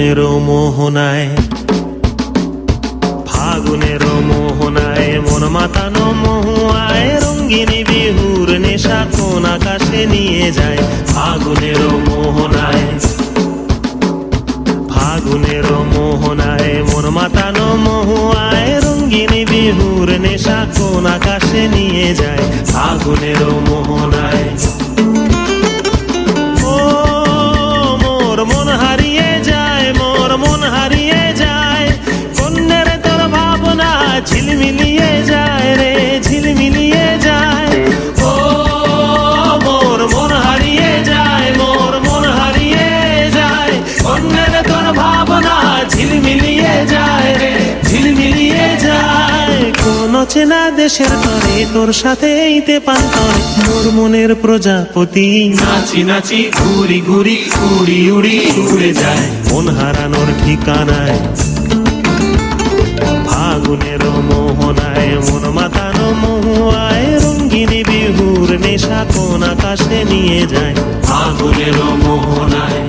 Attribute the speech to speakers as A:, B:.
A: ফাগুনের মোহনায়, ফাগুনের মোহনায় মন মাতানো মহুয়ায় রঙ্গিনী বিহুর নেশা কোন আকাশে নিয়ে যায়। ফাগুনের মোহনায়, ফাগুনের মোহনায় মন মাতানো মহুয়ায় রঙ্গিনী বিহুর নেশা কোন আকাশে নিয়ে যায়। ফাগুনের মোহনায় ও মোর মন হারিয়ে যায়, মোর মন হারিয়ে যায়, কন্যের তোর ভাবনা ঝিলমিলিয়ে যায় রে, ঝিলমিলিয়ে যায়। ও মোর মন হারিয়ে যায়, মোর মন হারিয়ে যায়, কন্যের তোর ভাবনা ঝিলমিলিয়ে যায় রে, ঝিলমিলিয়ে যায়। কোন চেনা দেশের তরে তোর সাথে এইতে পান্তরে মোর মনের প্রজাপতি নাচি নাচি ঘুরি ঘুরি উড়ি উড়ি উড়ে যায় মন হারানোর ঠিকানায়। ফাগুনের মোহনায় মন মাতানো মহুয়ায় রঙ্গিনী বিহুর নেশা কোন আকাশে নিয়ে যায়। ফাগুনের মোহনায়।